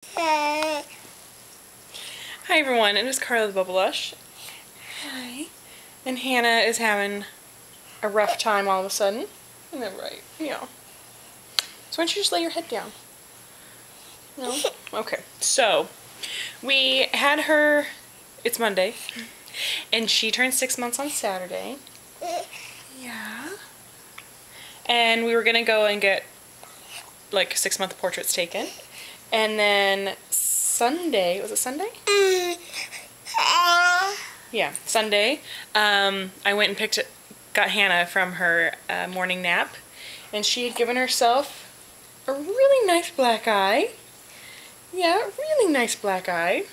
Hi everyone, it is Carla theBubblelush. Hi. And Hannah is having a rough time all of a sudden. Isn't that right? Yeah. So why don't you just lay your head down? No? Okay. So, we had her, it's Monday, and she turned 6 months on Saturday. Yeah. And we were gonna go and get like 6-month portraits taken. And then Sunday, was it Sunday? Yeah, Sunday, I went and got Hannah from her morning nap, and she had given herself a really nice black eye. Yeah, really nice black eye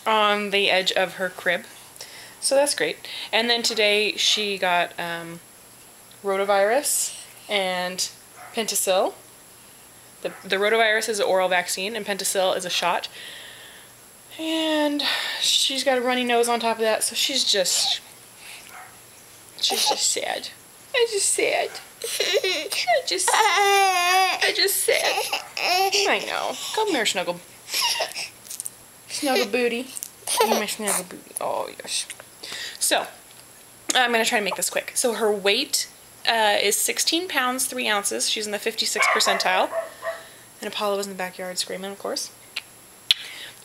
on the edge of her crib. So that's great. And then today she got rotavirus and Pentacil. The rotavirus is an oral vaccine and Pentacil is a shot. And she's got a runny nose on top of that, so she's just sad. I'm just sad. I just sad. I know. Come here, Snuggle. Snuggle booty. My snuggle booty. Oh, yes. So, I'm going to try to make this quick. So her weight is 16 pounds, 3 ounces. She's in the 56th percentile. And Apollo was in the backyard screaming, of course.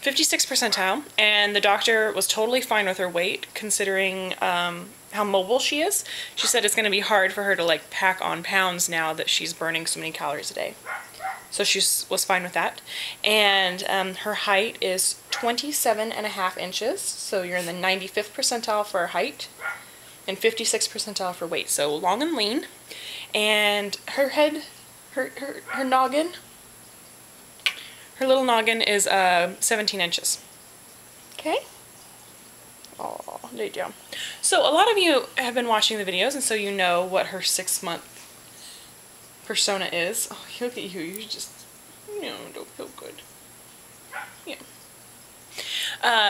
56th percentile, and the doctor was totally fine with her weight, considering how mobile she is. She said it's going to be hard for her to like pack on pounds now that she's burning so many calories a day. So she was fine with that. And her height is 27.5 inches, so you're in the 95th percentile for height, and 56th percentile for weight, so long and lean. And her head, her noggin, her little noggin is 17 inches. Okay? Oh, there you go. So a lot of you have been watching the videos, and so you know what her 6-month persona is. Oh, look at you. You just, don't feel good. Yeah.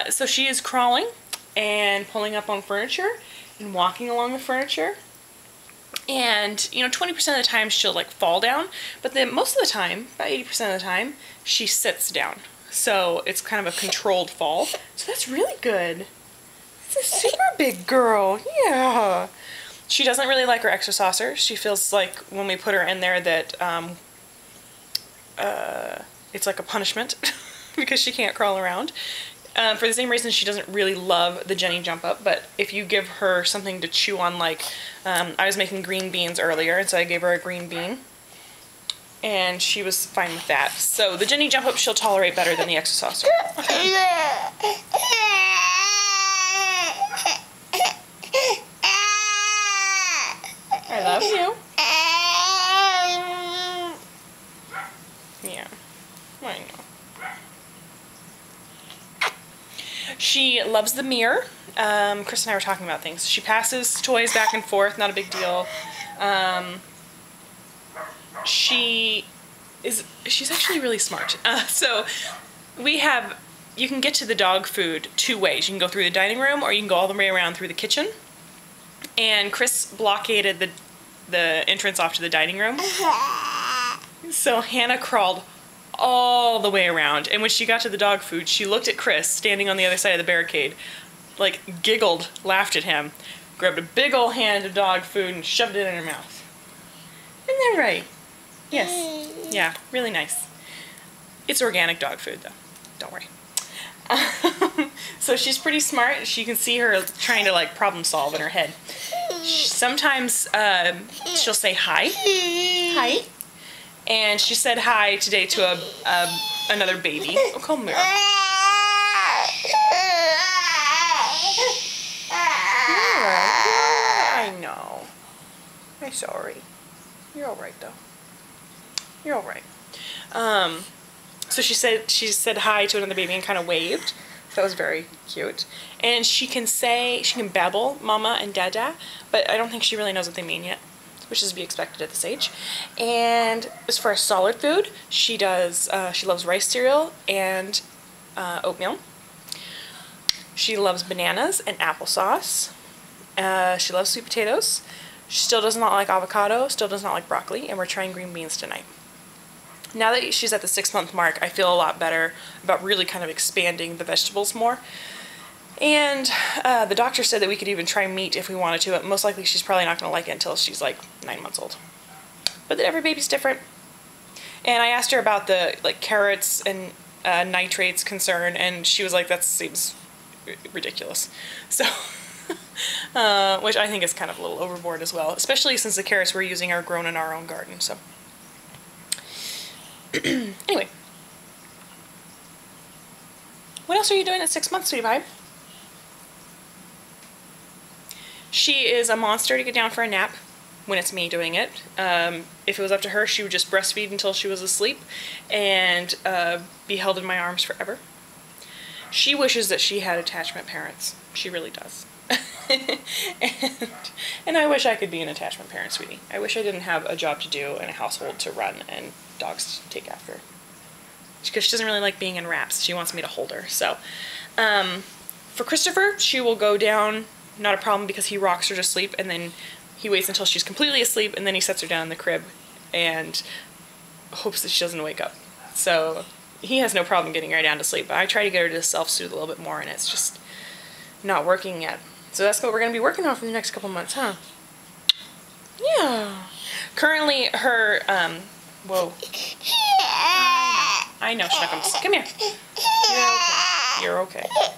So she is crawling and pulling up on furniture and walking along the furniture. And, 20% of the time she'll like fall down, but then most of the time, about 80% of the time, she sits down. So it's kind of a controlled fall. So that's really good. It's a super big girl. Yeah. She doesn't really like her exerciser. She feels like when we put her in there that it's like a punishment because she can't crawl around. For the same reason she doesn't really love the Jenny jump up, but if you give her something to chew on, like I was making green beans earlier, and so I gave her a green bean, and she was fine with that. So the Jenny jump up she'll tolerate better than the exerciser. I love you. Yeah, I know. She loves the mirror. Chris and I were talking about things. She passes toys back and forth, not a big deal. She's actually really smart. So you can get to the dog food 2 ways. You can go through the dining room, or you can go all the way around through the kitchen. And Chris blockaded the entrance off to the dining room. So Hannah crawled all the way around, and when she got to the dog food, she looked at Chris standing on the other side of the barricade, like giggled, laughed at him, grabbed a big old hand of dog food and shoved it in her mouth. Isn't that right? Yes. Yeah, really nice. It's organic dog food though, don't worry. So she's pretty smart. She can see her trying to like problem solve in her head. Sometimes she'll say hi. Hi. And she said hi today to another baby. Oh, come here. I know. I'm sorry. You're all right though. You're all right. So she said hi to another baby and kind of waved. So that was very cute. And she can babble mama and dada, but I don't think she really knows what they mean yet, which is to be expected at this age. And as far as solid food, she loves rice cereal and oatmeal. She loves bananas and applesauce. She loves sweet potatoes. She still does not like avocado, still does not like broccoli, and we're trying green beans tonight. Now that she's at the 6-month mark, I feel a lot better about really kind of expanding the vegetables more. And the doctor said that we could even try meat if we wanted to, but most likely she's probably not going to like it until she's like 9 months old. But every baby's different. And I asked her about the carrots and nitrates concern, and she was like, that seems ridiculous. So, which I think is kind of a little overboard as well, especially since the carrots we're using are grown in our own garden. So, anyway, what else are you doing at 6 months, sweetie pie? She is a monster to get down for a nap when it's me doing it. If it was up to her, she would just breastfeed until she was asleep and be held in my arms forever. She wishes that she had attachment parents. She really does. and I wish I could be an attachment parent, sweetie. I wish I didn't have a job to do and a household to run and dogs to take after. Because she doesn't really like being in wraps. She wants me to hold her. So, for Christopher, she will go down, not a problem, because he rocks her to sleep, and then he waits until she's completely asleep, and then he sets her down in the crib and hopes that she doesn't wake up. So he has no problem getting her down to sleep. But I try to get her to self-soothe a little bit more, and it's just not working yet. So that's what we're going to be working on for the next couple months, huh? Yeah. Currently, her, whoa. I know, Schnuckums. Come here. You're okay. You're okay.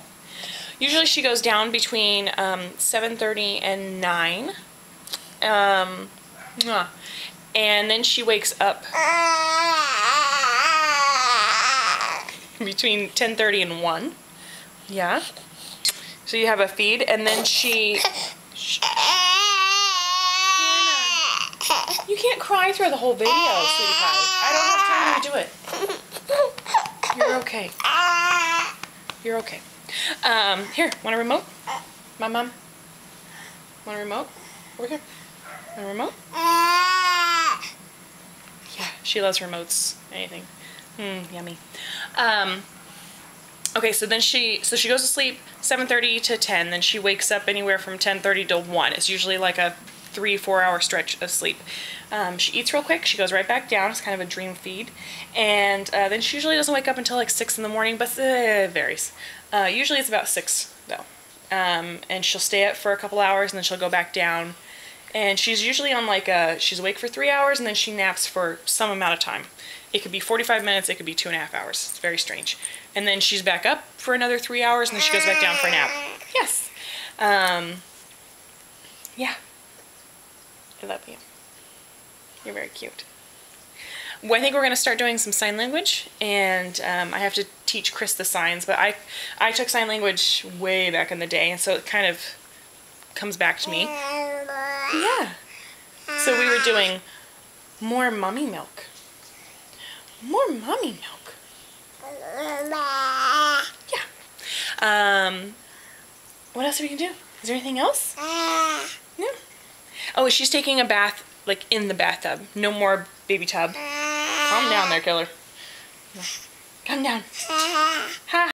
Usually she goes down between 7:30 and 9. And then she wakes up between 10:30 and 1. Yeah. So you have a feed, and then she... You can't cry through the whole video, sweetie pie. I don't have time to do it. You're okay. You're okay. Here, want a remote? Mom? Want a remote? Over here. Want a remote? Yeah, she loves remotes. Anything. Yummy. Okay, so then she goes to sleep 7:30 to 10, then she wakes up anywhere from 10:30 to 1. It's usually like a 3-4 hour stretch of sleep. She eats real quick, she goes right back down. It's kind of a dream feed. And then she usually doesn't wake up until like 6 in the morning, but it varies. Usually it's about 6 though. And she'll stay up for a couple hours and then she'll go back down. And she's usually on like she's awake for 3 hours and then she naps for some amount of time. It could be 45 minutes, it could be 2.5 hours. It's very strange. And then she's back up for another 3 hours and then she goes back down for a nap. Yes. Yeah. I love you. You're very cute. Well, I think we're going to start doing some sign language, and I have to teach Chris the signs, but I took sign language way back in the day, and so it kind of comes back to me. Yeah. So we were doing more mommy milk. More mommy milk. Yeah. What else are we going to do? Is there anything else? No. Oh, she's taking a bath, like, in the bathtub. No more baby tub. Calm down there, killer. Calm down. Ha